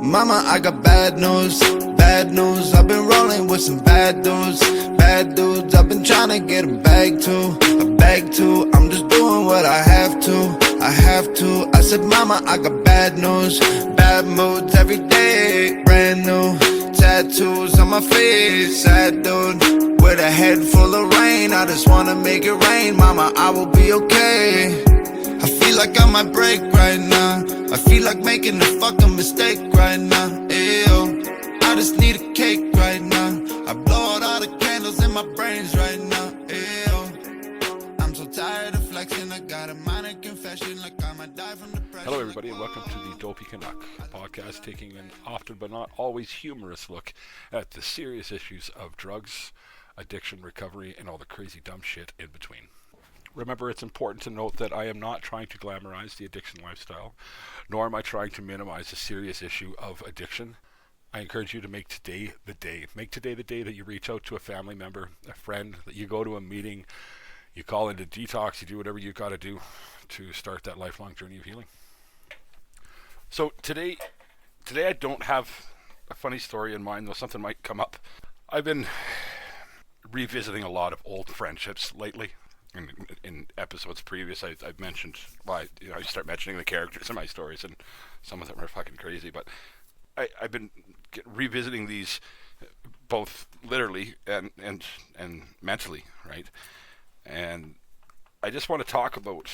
Mama, I got bad news, bad news. I've been rolling with some bad dudes, bad dudes. I've been trying to get a bag too. I'm just doing what I have to. I said, Mama, I got bad news, bad moods every day. Brand new tattoos on my face, sad dude with a head full of rain. I just wanna make it rain, Mama, I will be okay. I feel like I might break right now. I feel like making a fucking mistake right now. Ew. I just need a cake right now. I blow out all the candles in my brains right now. Ew. I'm so tired of flexing. I got a minor confession like I might die from depression. Hello everybody and welcome to the Dopey Canuck podcast, taking an often but not always humorous look at the serious issues of drugs, addiction, recovery, and all the crazy dumb shit in between. Remember, it's important to note that I am not trying to glamorize the addiction lifestyle, nor am I trying to minimize the serious issue of addiction. I encourage you to make today the day. Make today the day that you reach out to a family member, a friend, that you go to a meeting, you call into detox, you do whatever you got to do to start that lifelong journey of healing. So today I don't have a funny story in mind, though something might come up. I've been revisiting a lot of old friendships lately. In episodes previous, I've mentioned I start mentioning the characters in my stories, and some of them are fucking crazy. But I've been revisiting these, both literally and mentally, right? And I just want to talk about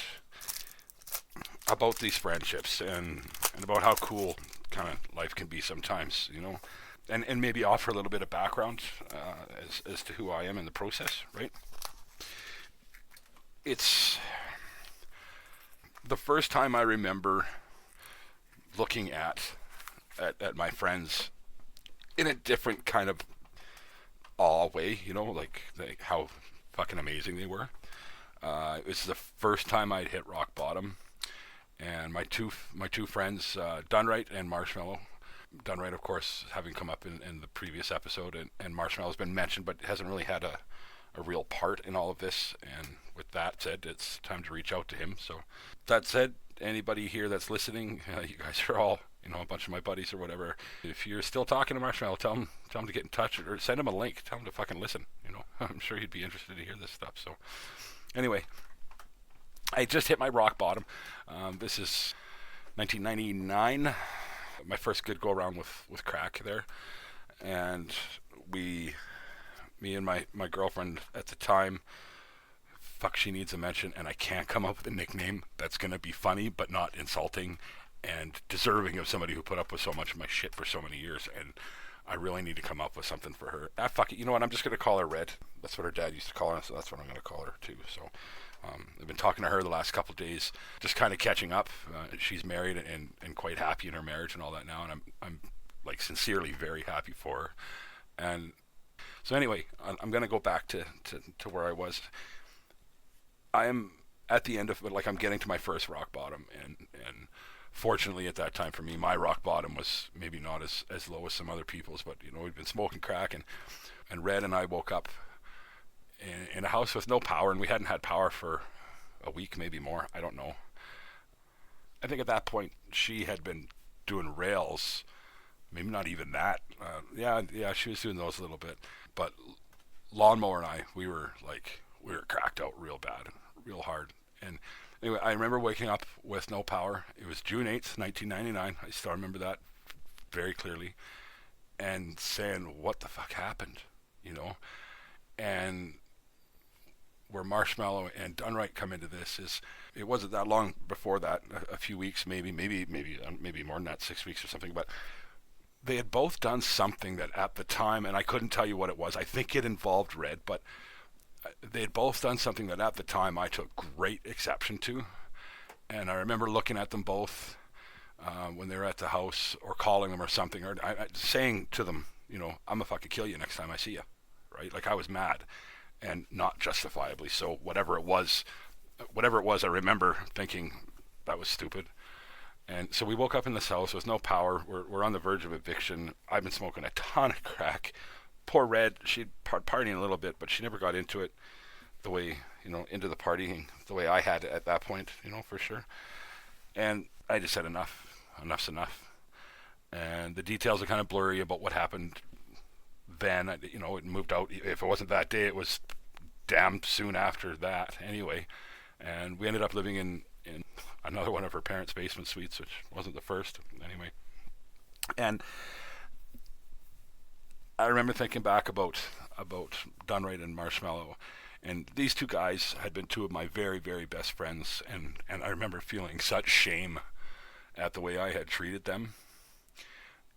these friendships and about how cool kind of life can be sometimes, and maybe offer a little bit of background as to who I am in the process, right? It's the first time I remember looking at my friends in a different kind of awe way, like how fucking amazing they were. It was the first time I'd hit rock bottom, and my two friends, Dunright and Marshmallow. Dunright, of course, having come up in the previous episode, and Marshmallow's been mentioned, but hasn't really had a real part in all of this. And with that said, it's time to reach out to him. So that said, anybody here that's listening, you guys are all, a bunch of my buddies or whatever. If you're still talking to Marshmallow, tell him to get in touch, or send him a link. Tell him to fucking listen. I'm sure he'd be interested to hear this stuff. So anyway, I just hit my rock bottom. This is 1999, my first good go around with crack there, and me and my girlfriend at the time, fuck, she needs a mention, and I can't come up with a nickname that's going to be funny but not insulting and deserving of somebody who put up with so much of my shit for so many years. And I really need to come up with something for her. Fuck it, you know what, I'm just going to call her Red. That's what her dad used to call her, so that's what I'm going to call her too. So I've been talking to her the last couple of days, just kind of catching up. She's married and quite happy in her marriage and all that now, and I'm like sincerely very happy for her. And so anyway, I'm going to go back to where I was. I am at the end of it, like I'm getting to my first rock bottom, and fortunately at that time for me, my rock bottom was maybe not as low as some other people's, but we'd been smoking crack, and Red and I woke up in a house with no power, and we hadn't had power for a week, maybe more, I don't know. I think at that point she had been doing rails, maybe not even that. Yeah, she was doing those a little bit. But Lawnmower and I, we were cracked out real bad, real hard. And anyway, I remember waking up with no power. It was June 8th, 1999. I still remember that very clearly. And saying, what the fuck happened? And where Marshmallow and Dunright come into this is, it wasn't that long before that, a few weeks, maybe more than that, 6 weeks or something, but they had both done something that at the time, and I couldn't tell you what it was, I think it involved Red, but they had both done something that at the time I took great exception to. And I remember looking at them both when they were at the house, or calling them or something, or saying to them, I'm gonna fucking kill you next time I see you, right? Like, I was mad, and not justifiably so. Whatever it was, I remember thinking that was stupid. And so we woke up in this house with no power. We're on the verge of eviction. I've been smoking a ton of crack. Poor Red, she'd partying a little bit, but she never got into it the way, into the partying the way I had at that point, for sure. And I just said enough's enough. and the details are kind of blurry about what happened then. You know, it moved out. If it wasn't that day, it was damn soon after that anyway. And we ended up living in another one of her parents' basement suites, which wasn't the first anyway. And I remember thinking back about Dunright and Marshmallow, and these two guys had been two of my very, very best friends, and I remember feeling such shame at the way I had treated them.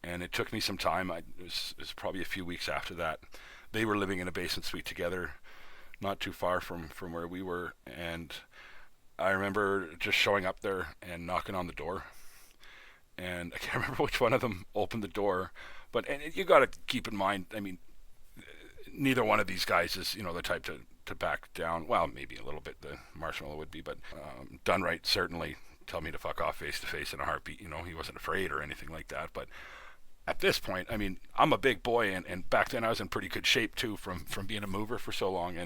And it took me some time. It was probably a few weeks after that. They were living in a basement suite together, not too far from where we were, and I remember just showing up there and knocking on the door. And I can't remember which one of them opened the door, but and you got to keep in mind, I mean, neither one of these guys is, you know, the type to back down. Well, maybe a little bit, the Marshmallow would be, but Dunright certainly tell me to fuck off face to face in a heartbeat. You know, he wasn't afraid or anything like that. But at this point, I mean, I'm a big boy, and back then I was in pretty good shape too from being a mover for so long.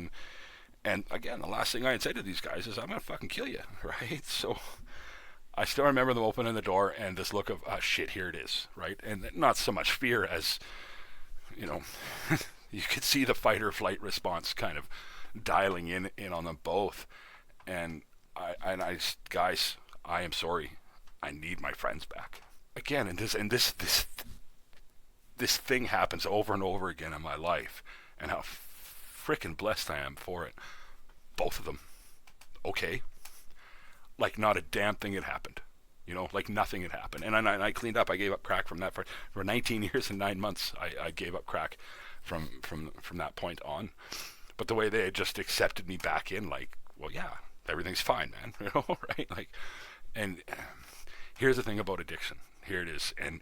And again, the last thing I had said to these guys is, I'm gonna fucking kill you, right? So I still remember them opening the door and this look of, shit, here it is, right? And not so much fear as, you know, you could see the fight or flight response kind of dialing in on them both. And I guys, I am sorry. I need my friends back. Again, and this thing happens over and over again in my life, and how freaking blessed I am for it. Both of them. Okay. Like not a damn thing had happened. You know, like nothing had happened. And I cleaned up. I gave up crack from that for 19 years and 9 months. I gave up crack from that point on. But the way they had just accepted me back in, like, well, yeah, everything's fine, man. You know, right? Like, and here's the thing about addiction. Here it is. And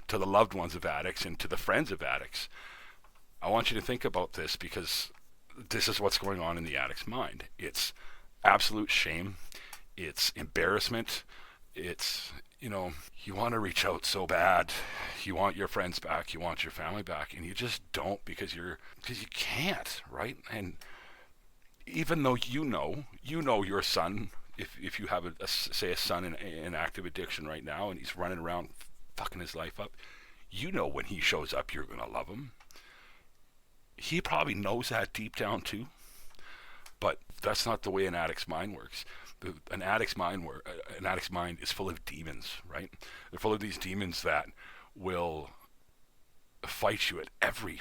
to the loved ones of addicts and to the friends of addicts, I want you to think about this, because this is what's going on in the addict's mind. It's absolute shame. It's embarrassment. It's, you know, you want to reach out so bad. You want your friends back. You want your family back. And you just don't, because you can't, right? And even though you know your son, if you have say a son in active addiction right now, and he's running around fucking his life up, you know when he shows up, you're going to love him. He probably knows that deep down too, but that's not the way an addict's mind works. An addict's mind is full of demons, right? They're full of these demons that will fight you at every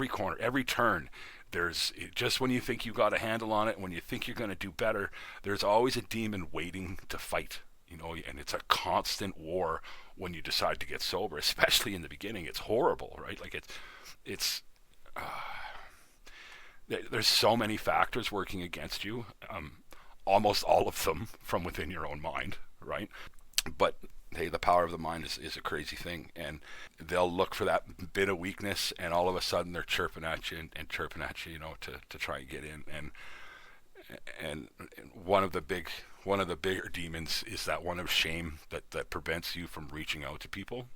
corner, every turn. There's just when you think you got a handle on it, when you think you're going to do better, there's always a demon waiting to fight, you know, and it's a constant war when you decide to get sober, especially in the beginning. It's horrible, right? Like there's so many factors working against you, almost all of them from within your own mind, right? But hey, the power of the mind is a crazy thing, and they'll look for that bit of weakness, and all of a sudden they're chirping at you and chirping at you, you know, to try and get in. And one of the bigger demons is that one of shame that prevents you from reaching out to people.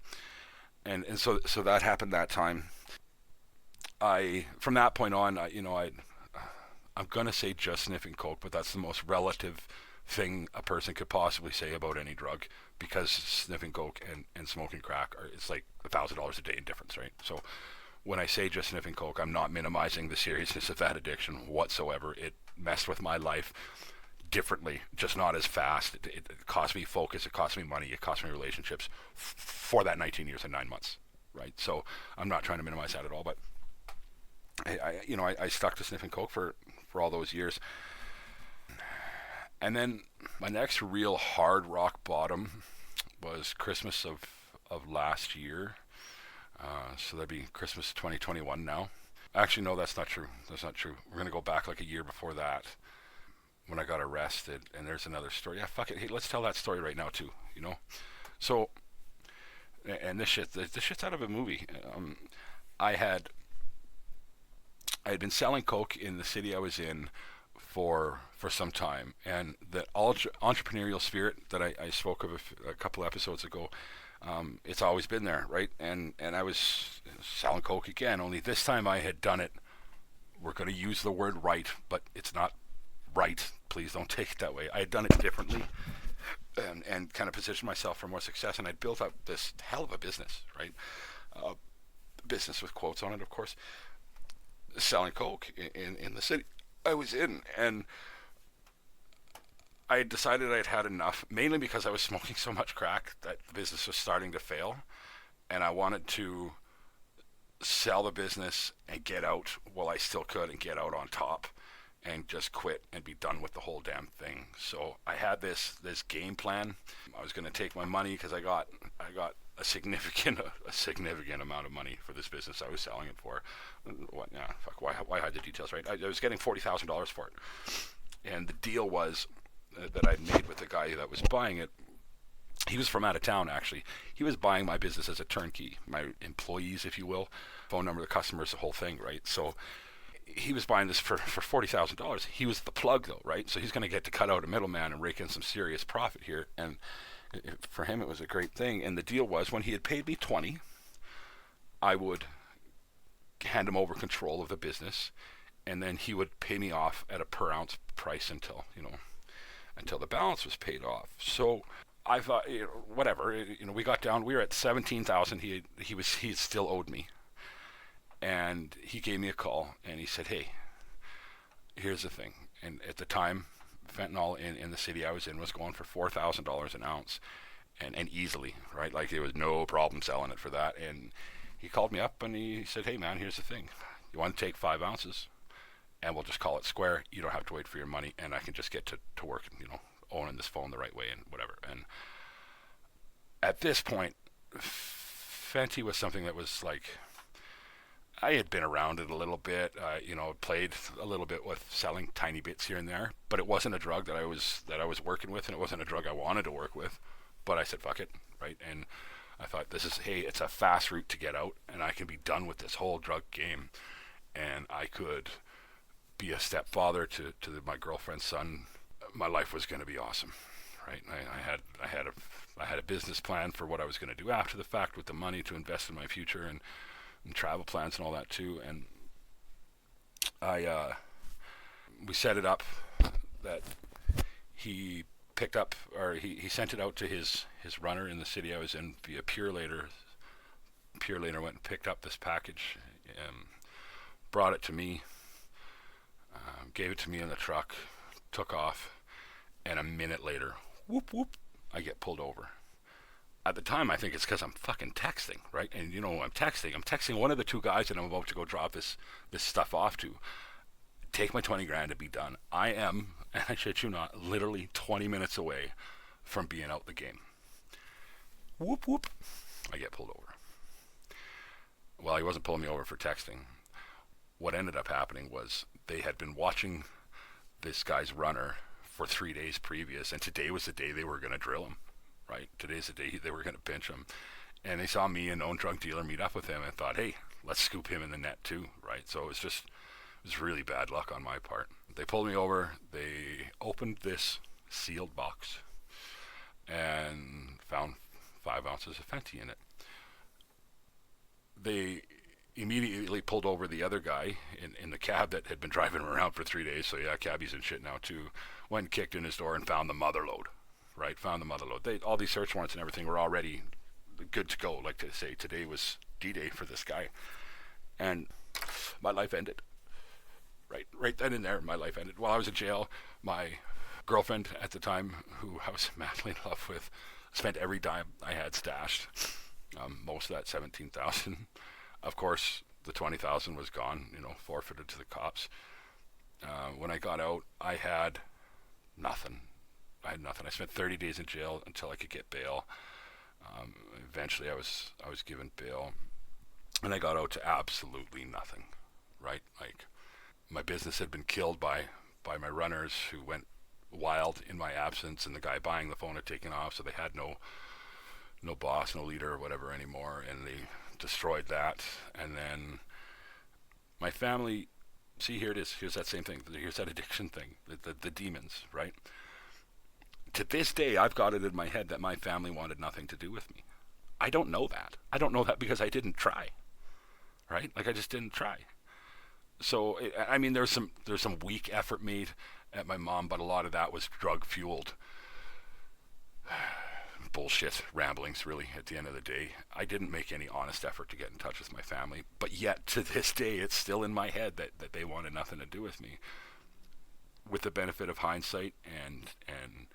And so that happened that time. From that point on, I'm gonna say just sniffing coke, but that's the most relative thing a person could possibly say about any drug, because sniffing coke and smoking crack it's like $1,000 a day in difference, right? So when I say just sniffing coke, I'm not minimizing the seriousness of that addiction whatsoever. It messed with my life differently, just not as fast. It cost me focus, it cost me money, it cost me relationships for that 19 years and 9 months, right? So I'm not trying to minimize that at all, but I stuck to sniffing coke for all those years. And then my next real hard rock bottom was Christmas of last year. So that'd be Christmas 2021 now. Actually, no, that's not true. That's not true. We're going to go back like a year before that, when I got arrested. And there's another story. Yeah, fuck it. Hey, let's tell that story right now too, you know? So, and this shit's out of a movie. I had been selling coke in the city I was in for some time, and the entrepreneurial spirit that I spoke of a couple episodes ago, it's always been there, right? And I was selling coke again, only this time I had done it, we're going to use the word right, but it's not right, please don't take it that way. I had done it differently. and kind of position myself for more success. And I built up this hell of a business, right? Uh, Business with quotes on it, of course, selling coke in the city I was in. And I decided I'd had enough, mainly because I was smoking so much crack that the business was starting to fail, and I wanted to sell the business and get out while I still could and get out on top and just quit and be done with the whole damn thing. So I had this game plan. I was going to take my money because I got a significant amount of money for this business I was selling it for. What? Yeah, fuck. Why hide the details, right? I was getting $40,000 for it, and the deal was that I'd made with the guy that was buying it. He was from out of town, actually. He was buying my business as a turnkey, my employees, if you will, phone number, the customers, the whole thing, right? So he was buying this for $40,000. He was the plug, though, right? So he's going to get to cut out a middleman and rake in some serious profit here. And for him, it was a great thing. And the deal was, when he had paid me 20, I would hand him over control of the business, and then he would pay me off at a per ounce price until the balance was paid off. So I thought, whatever, we got down. We were at 17,000. He still owed me, and he gave me a call and he said, "Hey, here's the thing." And at the time, fentanyl in the city I was in was going for $4,000 an ounce, and easily, right? Like, there was no problem selling it for that. And he called me up and he said, "Hey man, here's the thing. You want to take 5 ounces? And we'll just call it square. You don't have to wait for your money, and I can just get to work, owning this phone the right way and whatever." And at this point, Fenty was something that was like, I had been around it a little bit, played a little bit with selling tiny bits here and there, but it wasn't a drug that I was working with, and it wasn't a drug I wanted to work with. But I said, fuck it, right? And I thought, it's a fast route to get out, and I can be done with this whole drug game, and I could be a stepfather to my girlfriend's son. My life was going to be awesome, right? I had a business plan for what I was going to do after the fact with the money to invest in my future, and travel plans and all that too. And we set it up that he picked up, or he sent it out to his runner in the city I was in via Pure Later. Pure Later went and picked up this package, brought it to me, gave it to me in the truck, took off, and a minute later, whoop whoop, I get pulled over. At the time, I think it's because I'm fucking texting, right? And I'm texting one of the two guys that I'm about to go drop this stuff off to. Take my 20 grand to be done. I am, and I shit you not, literally 20 minutes away from being out the game. Whoop whoop, I get pulled over. Well, he wasn't pulling me over for texting. What ended up happening was they had been watching this guy's runner for 3 days previous, and today was the day they were going to drill him, right? Today's the day they were going to pinch him. And they saw me, a known drug dealer, meet up with him and thought, hey, let's scoop him in the net too, right? So it was really bad luck on my part. They pulled me over, they opened this sealed box and found 5 ounces of Fenty in it. They immediately pulled over the other guy in the cab that had been driving him around for 3 days. So yeah, cabbie's and shit now too. Went and kicked in his door and found the mother load, right? Found the mother load. All these search warrants and everything were already good to go. Like to say, today was D-Day for this guy. And my life ended. Right then and there, my life ended. While I was in jail, my girlfriend at the time, who I was madly in love with, spent every dime I had stashed. Most of that $17,000. Of course, the $20,000 was gone, forfeited to the cops. When I got out, I had nothing. I spent 30 days in jail until I could get bail. Eventually, I was given bail, and I got out to absolutely nothing. Right, like my business had been killed by my runners who went wild in my absence, and the guy buying the phone had taken off, so they had no boss, no leader or whatever anymore, and they destroyed that. And then my family, see, here it is, here's that same thing, here's that addiction thing, the demons, right? To this day, I've got it in my head that my family wanted nothing to do with me. I don't know that because I didn't try, right? Like, I just didn't try. So, there's some weak effort made at my mom, but a lot of that was drug fueled. bullshit ramblings, really, at the end of the day. I didn't make any honest effort to get in touch with my family, but yet to this day it's still in my head that they wanted nothing to do with me. With the benefit of hindsight and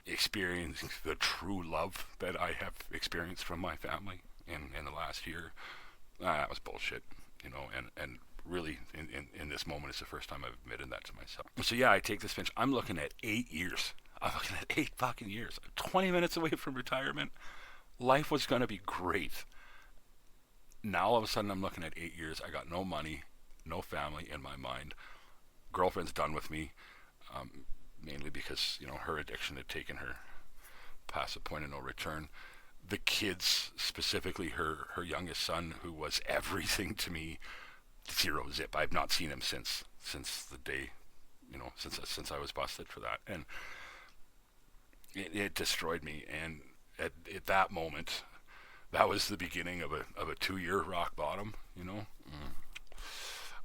experiencing the true love that I have experienced from my family in the last year, that was bullshit, and really in this moment it's the first time I've admitted that to myself. So yeah, I take this pinch. I'm looking at 8 years. I'm looking at 8 fucking years. 20 minutes away from retirement. Life was going to be great. Now all of a sudden I'm looking at 8 years. I got no money, no family in my mind. Girlfriend's done with me, mainly because, her addiction had taken her past the point of no return. The kids, specifically her youngest son, who was everything to me, zero zip. I've not seen him since the day, since I was busted for that. And it destroyed me. And at that moment, that was the beginning of a 2-year rock bottom,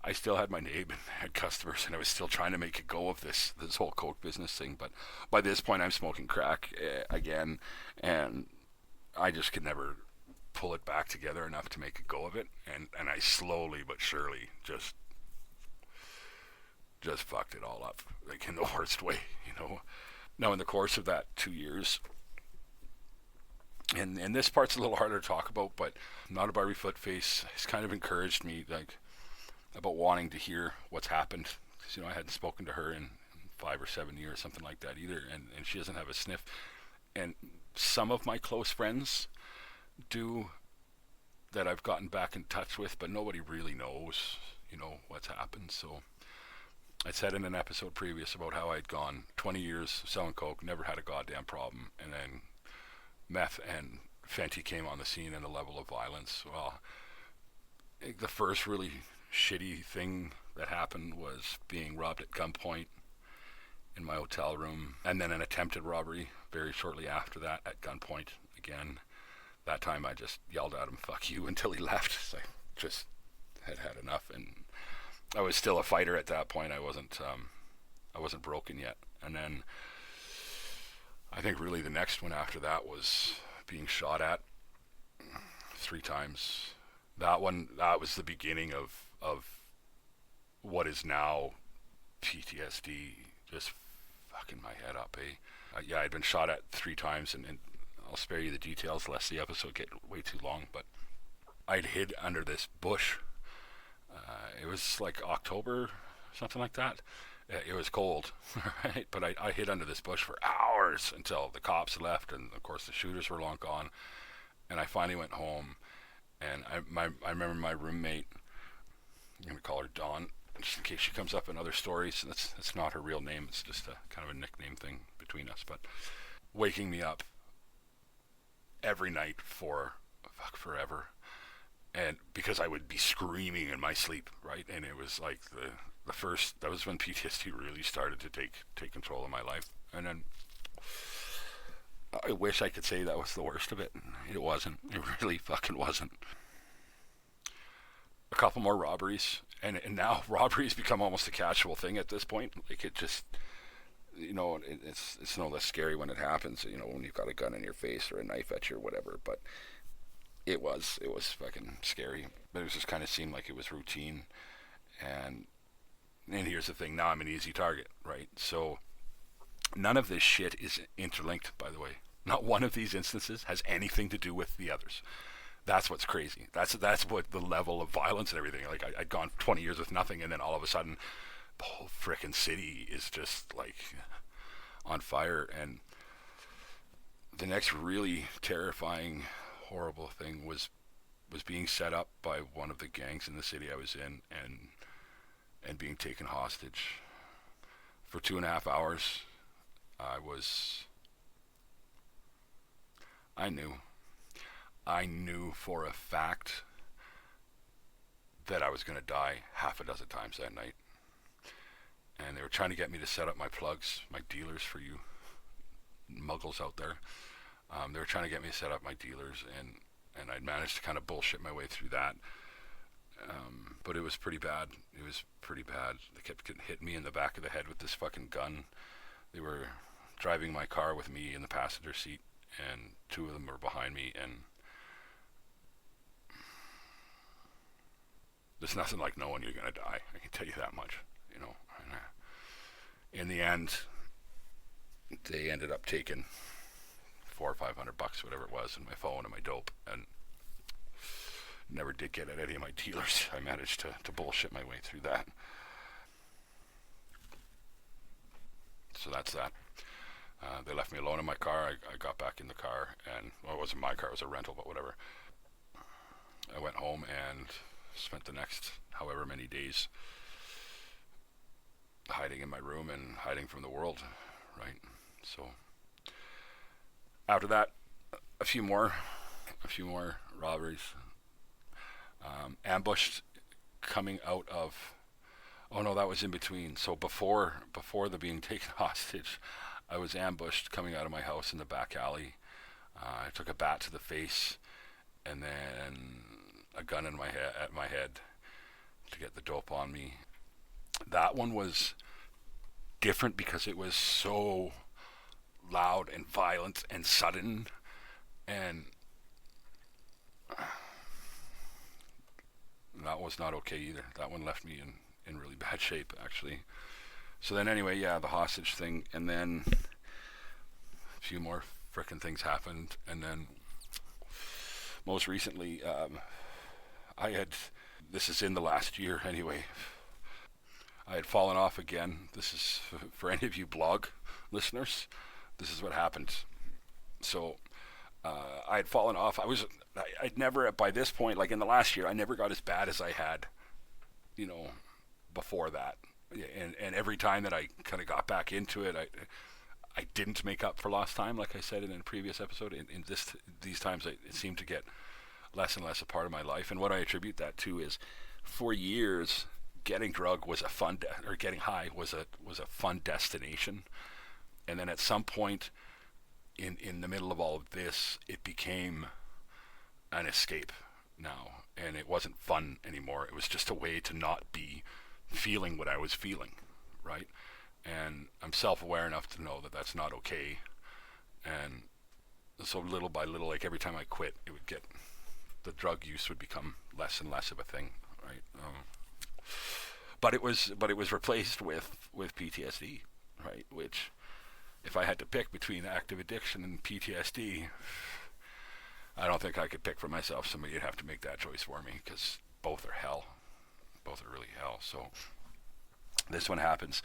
I still had my name and had customers, and I was still trying to make a go of this whole coke business thing. But by this point, I'm smoking crack again, and I just could never pull it back together enough to make a go of it. And I slowly but surely just fucked it all up, like in the worst way, Now, in the course of that 2 years, and this part's a little harder to talk about, but Not a Barbie Footface has kind of encouraged me, like, about wanting to hear what's happened, because I hadn't spoken to her in 5 or 7 years, something like that either, and she doesn't have a sniff. And some of my close friends do, that I've gotten back in touch with, but nobody really knows, what's happened. So I said in an episode previous about how I'd gone 20 years selling coke, never had a goddamn problem, and then meth and Fenty came on the scene, and the level of violence, well, I think the first really shitty thing that happened was being robbed at gunpoint in my hotel room, and then an attempted robbery very shortly after that at gunpoint again. That time I just yelled at him, "Fuck you," until he left. So I just had enough, and I was still a fighter at that point. I wasn't broken yet. And then I think really the next one after that was being shot at 3 times. That was the beginning of what is now PTSD, just fucking my head up, yeah, I'd been shot at 3 times, and I'll spare you the details lest the episode get way too long, but I'd hid under this bush. It was like October, something like that. It was cold, right? But I hid under this bush for hours until the cops left, and of course the shooters were long gone. And I finally went home, and I remember my roommate, I'm going to call her Dawn, just in case she comes up in other stories. That's not her real name. It's just a kind of a nickname thing between us. But waking me up every night for forever, and because I would be screaming in my sleep, right? And it was like the first, that was when PTSD really started to take control of my life. And then I wish I could say that was the worst of it. It wasn't. It really fucking wasn't. A couple more robberies, and now robberies become almost a casual thing at this point. Like, it just, it's no less scary when it happens, when you've got a gun in your face or a knife at you or whatever, but it was fucking scary. But it just kind of seemed like it was routine. And here's the thing, now I'm an easy target, right? So none of this shit is interlinked, by the way. Not one of these instances has anything to do with the others. That's what's crazy. That's what the level of violence and everything. Like, I'd gone 20 years with nothing, and then all of a sudden, the whole frickin' city is just like on fire. And the next really terrifying, horrible thing was being set up by one of the gangs in the city I was in, and being taken hostage for 2.5 hours. I knew for a fact that I was going to die half a dozen times that night. And they were trying to get me to set up my plugs, my dealers, for you muggles out there. They were trying to get me to set up my dealers, and I'd managed to kind of bullshit my way through that. But it was pretty bad. They kept hitting me in the back of the head with this fucking gun. They were driving my car with me in the passenger seat, and two of them were behind me, and there's nothing like knowing you're gonna die. I can tell you that much, you know. And, in the end, they ended up taking $400 or $500, whatever it was, and my phone and my dope, and never did get at any of my dealers. I managed to bullshit my way through that. So that's that. They left me alone in my car. I got back in the car, and well, it wasn't my car, it was a rental, but whatever. I went home and spent the next however many days hiding in my room and hiding from the world, right? So after that, a few more robberies. Ambushed coming out of, oh no, that was in between. So before the being taken hostage, I was ambushed coming out of my house in the back alley. I took a bat to the face, and then a gun in my head to get the dope on me. That one was different because it was so loud and violent and sudden, and that was not okay either. That one left me in really bad shape, actually. So then anyway, yeah, the hostage thing, and then a few more frickin' things happened, and then most recently, this is in the last year anyway, I had fallen off again. This is, for any of you blog listeners, this is what happened. So I had fallen off. I'd never, by this point, like in the last year, I never got as bad as I had, before that. And every time that I kind of got back into it, I didn't make up for lost time, like I said in a previous episode. In these times, it seemed to get less and less a part of my life. And what I attribute that to is, for years, getting drug was a fun, or getting high was a fun destination. And then at some point, in the middle of all of this, it became an escape now, and it wasn't fun anymore. It was just a way to not be feeling what I was feeling, right? And I'm self-aware enough to know that that's not okay. And so little by little, like every time I quit, the drug use would become less and less of a thing, right? But it was replaced with PTSD, right? Which, if I had to pick between active addiction and PTSD, I don't think I could pick for myself. Somebody would have to make that choice for me, because both are hell. Both are really hell. So this one happens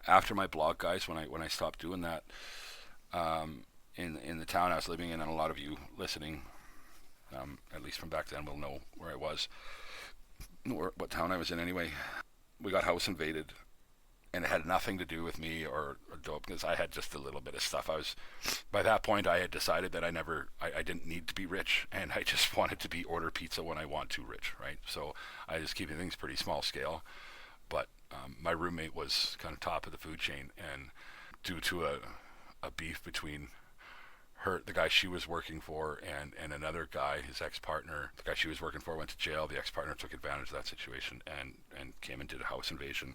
after my blog, guys. When I stopped doing that, in the town I was living in, and a lot of you listening, at least from back then, will know where I was, or what town I was in anyway. We got house invaded, and it had nothing to do with me or dope, because I had just a little bit of stuff. By that point, I had decided that I didn't need to be rich, and I just wanted to order pizza when I want to rich, right? So I was keeping things pretty small scale. But my roommate was kind of top of the food chain, and due to a beef between the guy she was working for, and another guy, his ex-partner, the guy she was working for went to jail. The ex-partner took advantage of that situation and came and did a house invasion,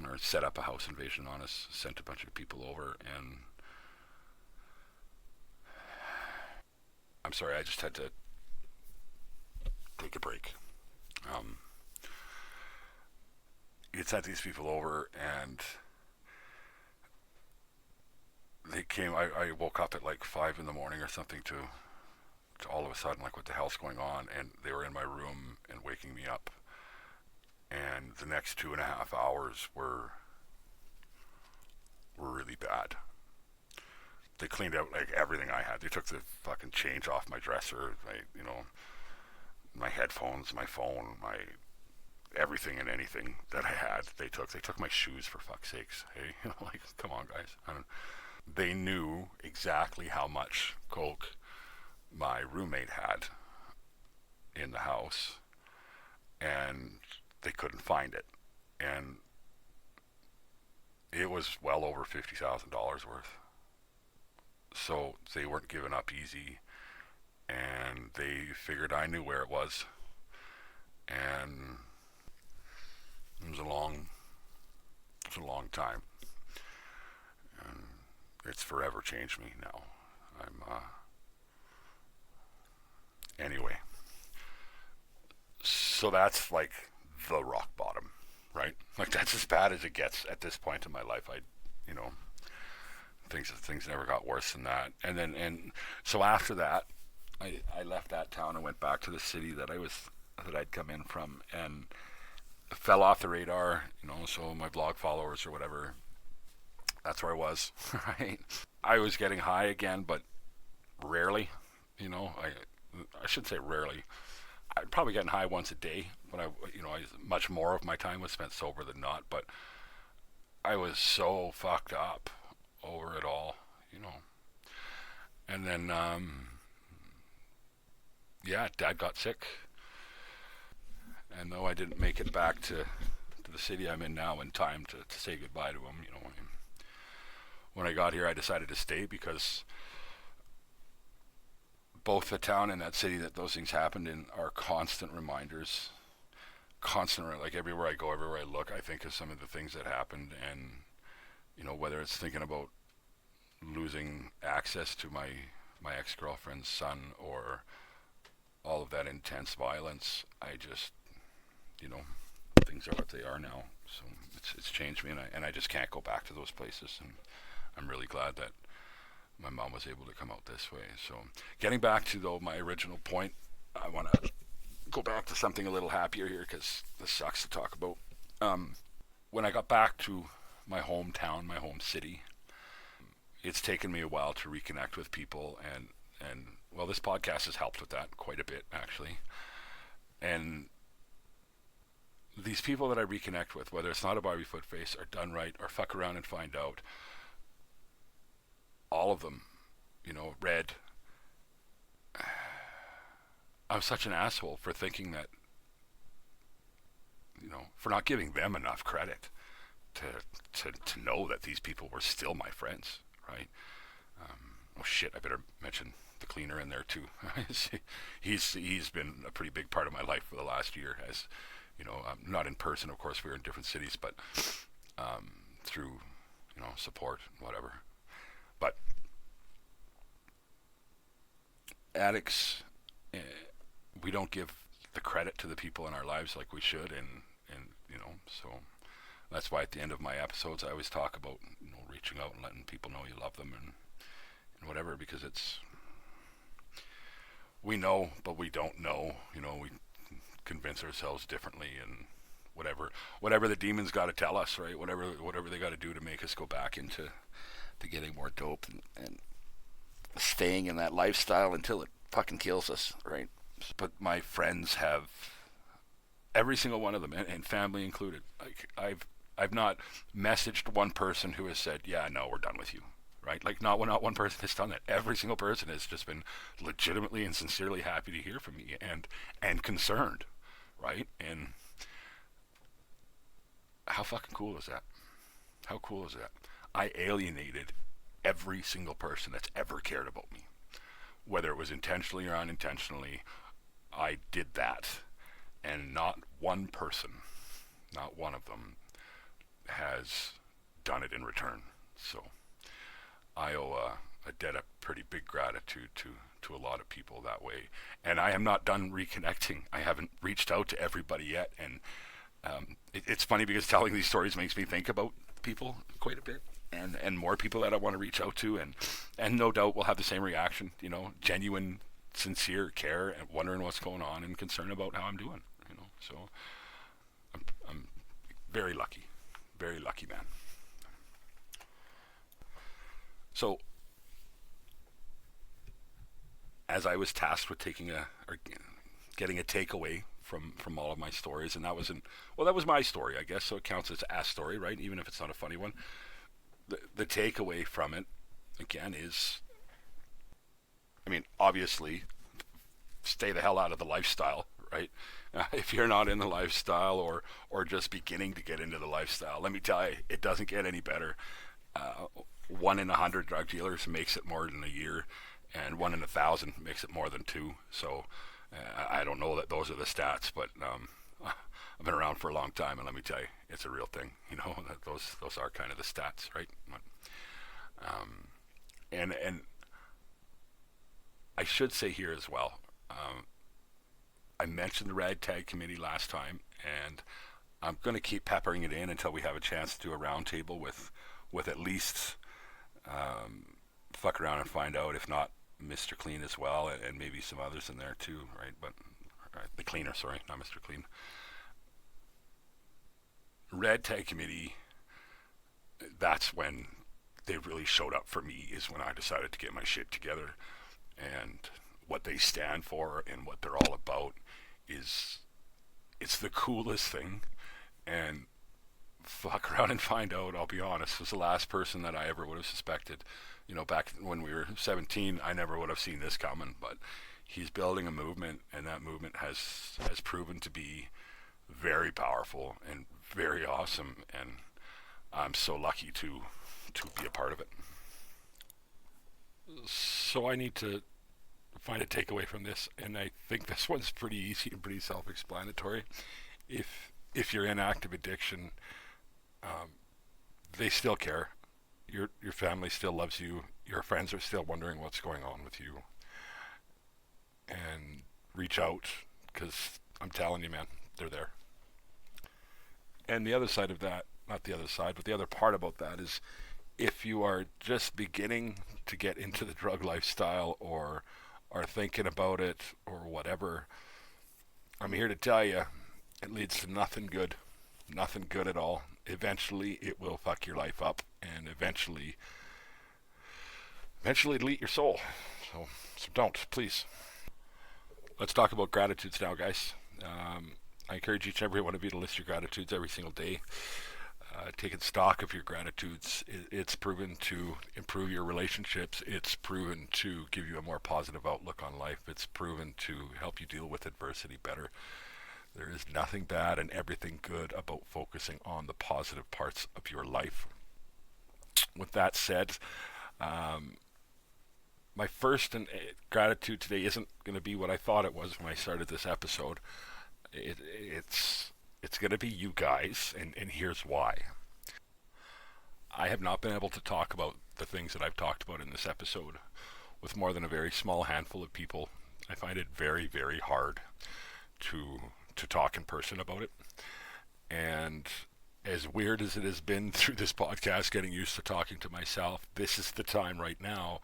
or set up a house invasion on us, sent a bunch of people over, and I'm sorry, I just had to take a break. He sent these people over, and they came. I woke up at like 5 a.m. or something to all of a sudden, like, what the hell's going on? And they were in my room and waking me up. And the next 2.5 hours were really bad. They cleaned out like everything I had. They took the fucking change off my dresser, my headphones, my phone, my everything and anything that I had. They took my shoes, for fuck's sakes. Hey, like, come on, guys. They knew exactly how much coke my roommate had in the house, and they couldn't find it. And it was well over $50,000 worth. So they weren't giving up easy, and they figured I knew where it was. And it was a long time. And it's forever changed me now. Anyway, so that's like the rock bottom, right? Like that's as bad as it gets at this point in my life. You know, things never got worse than that. And so after that, I left that town and went back to the city that I'd come in from, and fell off the radar. You know, so my blog followers or whatever, that's where I was. Right? I was getting high again, but rarely. You know, I should say rarely. I'd probably getting high once a day, but much more of my time was spent sober than not. But I was so fucked up over it all, you know. And then, Dad got sick, and though I didn't make it back to the city I'm in now in time to say goodbye to him, you know, when I got here, I decided to stay because both the town and that city that those things happened in are constant reminders. Like everywhere I go, everywhere I look, I think of some of the things that happened, and you know, whether it's thinking about losing access to my ex-girlfriend's son or all of that intense violence, I just, you know, things are what they are now. So it's changed me, and I just can't go back to those places, and I'm really glad that my mom was able to come out this way. So getting back to, though, my original point, I want to go back to something a little happier here, because this sucks to talk about. When I got back to my hometown, my home city, it's taken me a while to reconnect with people, and well, this podcast has helped with that quite a bit, actually. And these people that I reconnect with, whether it's Not a Barbie Footface or Done Right or Fuck Around and Find Out, all of them, you know, Red. I'm such an asshole for thinking that, you know, for not giving them enough credit to know that these people were still my friends, right? Oh shit, I better mention the cleaner in there too. he's been a pretty big part of my life for the last year, as you know, not in person, of course, we were in different cities, but through, you know, support, whatever. But addicts, we don't give the credit to the people in our lives like we should, and you know, so that's why at the end of my episodes I always talk about, you know, reaching out and letting people know you love them and whatever, because it's, we know but we don't know, you know, we convince ourselves differently, and whatever the demons got to tell us, right? Whatever they got to do to make us go back into getting more dope and staying in that lifestyle until it fucking kills us, right? But my friends have, every single one of them, and family included, like I've not messaged one person who has said, yeah, no, we're done with you, right? Like not one person has done that. Every single person has just been legitimately and sincerely happy to hear from me, and concerned, right? And how fucking cool is that? How cool is that? I alienated every single person that's ever cared about me. Whether it was intentionally or unintentionally, I did that. And not one person, not one of them, has done it in return. So I owe a debt of pretty big gratitude to a lot of people that way. And I am not done reconnecting. I haven't reached out to everybody yet. And it's funny because telling these stories makes me think about people quite a bit, and more people that I want to reach out to, and no doubt will have the same reaction, you know, genuine, sincere care and wondering what's going on and concern about how I'm doing, you know. So I'm very lucky, man. So as I was tasked with getting a takeaway from all of my stories, and that was my story, I guess, so it counts as a story, right? Even if it's not a funny one. The takeaway from it, again, is, I mean, obviously, stay the hell out of the lifestyle, right? If you're not in the lifestyle or just beginning to get into the lifestyle, let me tell you, it doesn't get any better. 1 in 100 drug dealers makes it more than a year, and 1 in 1,000 makes it more than 2. So I don't know that those are the stats, but I've been around for a long time, and let me tell you, it's a real thing. You know, that those are kind of the stats, right? And I should say here as well, I mentioned the ragtag committee last time, and I'm going to keep peppering it in until we have a chance to do a roundtable with at least fuck around and find out, if not Mr. Clean as well, and maybe some others in there too, right? But the cleaner, sorry, not Mr. Clean. Red Tag Committee, that's when they really showed up for me, is when I decided to get my shit together. And what they stand for and what they're all about is, it's the coolest thing. And fuck around and find out, I'll be honest, was the last person that I ever would have suspected. You know, back when we were 17, I never would have seen this coming, but he's building a movement, and that movement has proven to be very powerful and very awesome, and I'm so lucky to be a part of it. So I need to find a takeaway from this, and I think this one's pretty easy and pretty self-explanatory. If you're in active addiction, they still care. Your family still loves you. Your friends are still wondering what's going on with you. And reach out, because I'm telling you, man, they're there. And the other side of that, not the other side, but the other part about that is, if you are just beginning to get into the drug lifestyle or are thinking about it or whatever, I'm here to tell you, it leads to nothing good. Nothing good at all. Eventually, it will fuck your life up, and eventually delete your soul. So don't, please. Let's talk about gratitudes now, guys. I encourage each and every one of you to list your gratitudes every single day. Taking stock of your gratitudes, it's proven to improve your relationships. It's proven to give you a more positive outlook on life. It's proven to help you deal with adversity better. There is nothing bad and everything good about focusing on the positive parts of your life. With that said, my first gratitude today isn't going to be what I thought it was when I started this episode. It's going to be you guys, and here's why. I have not been able to talk about the things that I've talked about in this episode with more than a very small handful of people. I find it very, very hard to talk in person about it. And as weird as it has been through this podcast, getting used to talking to myself, this is the time right now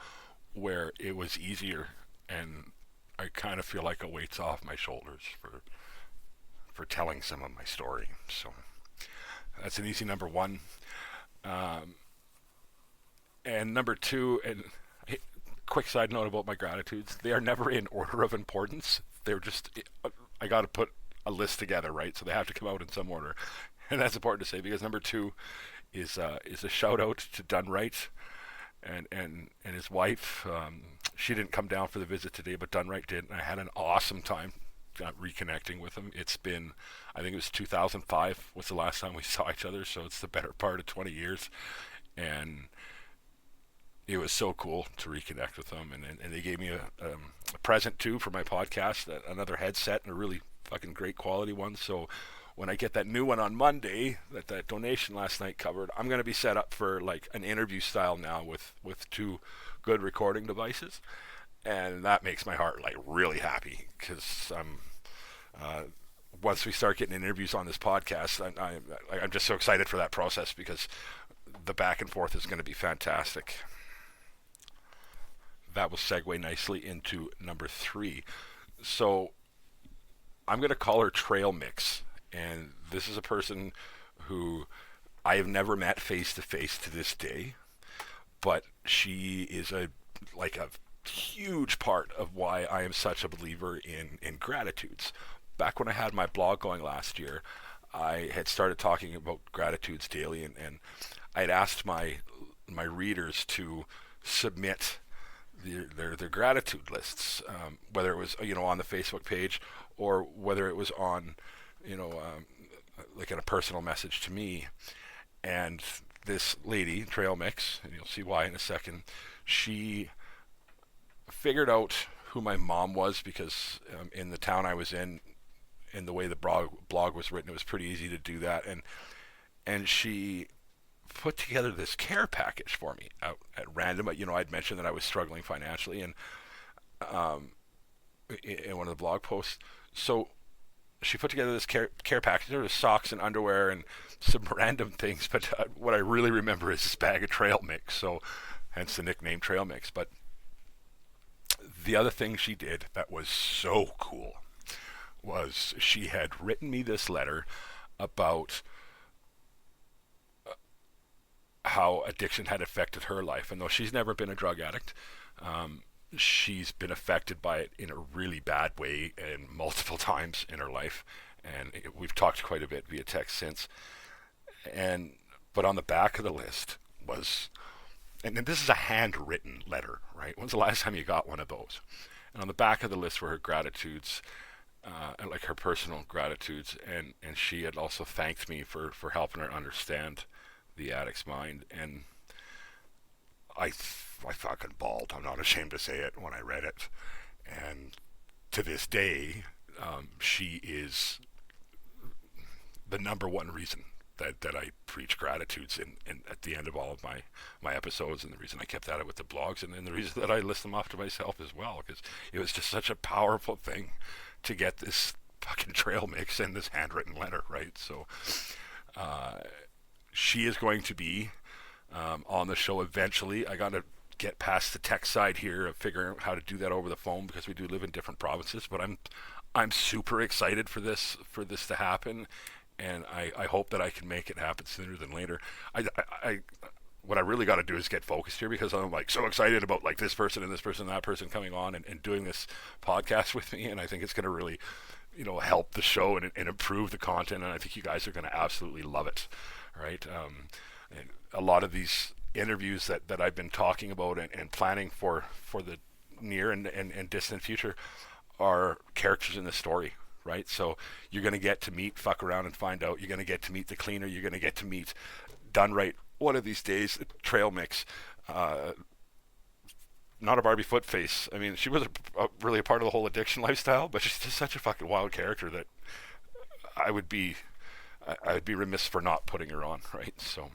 where it was easier, and I kind of feel like a weight's off my shoulders for telling some of my story. So that's an easy number one. And number two, and quick side note about my gratitudes, they are never in order of importance. They're just, I got to put a list together, right? So they have to come out in some order. And that's important to say, because number two is a shout out to Dunright and his wife. She didn't come down for the visit today, but Dunright did, and I had an awesome time reconnecting with him. It's been, I think it was 2005 was the last time we saw each other, so it's the better part of 20 years, and it was so cool to reconnect with them. And they gave me a present too for my podcast, another headset, and a really fucking great quality one. So when I get that new one on Monday that donation last night covered, I'm going to be set up for like an interview style now with two good recording devices. And that makes my heart like really happy, because once we start getting interviews on this podcast, I'm just so excited for that process, because the back and forth is going to be fantastic. That will segue nicely into number three. So I'm going to call her Trail Mix, and this is a person who I have never met face to face to this day, but she is a huge part of why I am such a believer in gratitudes. Back when I had my blog going last year, I had started talking about gratitudes daily, and I had asked my readers to submit their gratitude lists, whether it was on the Facebook page or whether it was on like in a personal message to me. And this lady, Trail Mix, and you'll see why in a second, she figured out who my mom was, because in the town I was in the way the blog was written, it was pretty easy to do that. And she put together this care package for me at random. I'd mentioned that I was struggling financially, and in one of the blog posts. So she put together this care package. There was socks and underwear and some random things, but what I really remember is this bag of trail mix, so hence the nickname Trail Mix. But the other thing she did that was so cool was she had written me this letter about how addiction had affected her life. And though she's never been a drug addict, she's been affected by it in a really bad way and multiple times in her life. And we've talked quite a bit via text since. But on the back of the list was, and this is a handwritten letter, right? When's the last time you got one of those? And on the back of the list were her gratitudes, like her personal gratitudes, and she had also thanked me for helping her understand the addict's mind. And I fucking bawled. I'm not ashamed to say it when I read it. And to this day, she is the number one reason that I preach gratitudes in at the end of all of my episodes, and the reason I kept at it with the blogs, and then the reason that I list them off to myself as well, because it was just such a powerful thing to get this fucking trail mix and this handwritten letter, right? So she is going to be on the show eventually. I got to get past the tech side here of figuring out how to do that over the phone, because we do live in different provinces. But I'm super excited for this to happen, and I hope that I can make it happen sooner than later. What I really got to do is get focused here, because I'm like so excited about like this person and this person and that person coming on and doing this podcast with me, and I think it's going to really, help the show and improve the content, and I think you guys are going to absolutely love it, right? And a lot of these interviews that I've been talking about and planning for the near and distant future are characters in the story, right? So you're going to get to meet Fuck Around and Find Out. You're going to get to meet the cleaner. You're going to get to meet Done Right one of these days. Trail Mix, not a Barbie Footface. I mean, she was really a part of the whole addiction lifestyle, but she's just such a fucking wild character that I'd be remiss for not putting her on, right? So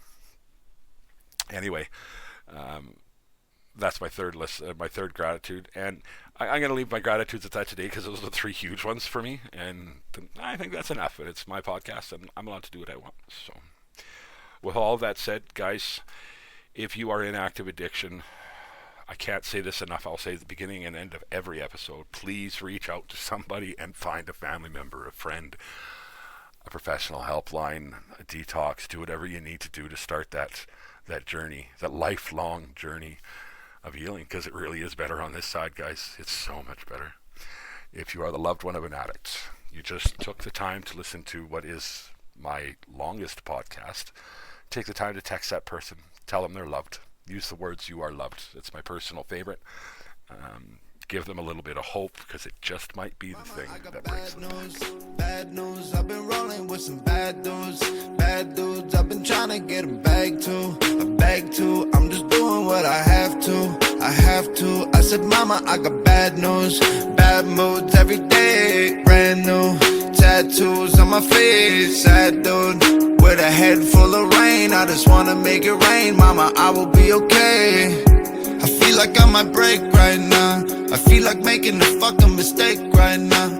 anyway, that's my third list, my third gratitude, and I'm going to leave my gratitudes at that today, because those are the three huge ones for me, and I think that's enough. And it's my podcast, and I'm allowed to do what I want. So with all that said, guys, if you are in active addiction, I can't say this enough. I'll say at the beginning and end of every episode, please reach out to somebody and find a family member, a friend, a professional helpline, a detox. Do whatever you need to do to start that journey, that lifelong journey of healing, because it really is better on this side, guys. It's so much better. If you are the loved one of an addict, you just took the time to listen to what is my longest podcast, take the time to text that person, tell them they're loved. Use the words "you are loved." It's my personal favorite. Give them a little bit of hope, because it just might be the thing that brings them back. Bad news, I've been rolling with some bad dudes. Bad dudes, I've been trying to get a bag too. I'm just doing what I have to. I said, mama, I got bad news. Bad moods every day, brand new. Tattoos on my face, sad dude. With a head full of rain, I just wanna make it rain. Mama, I will be okay. I feel like I might break right now. I feel like making a fucking mistake right now.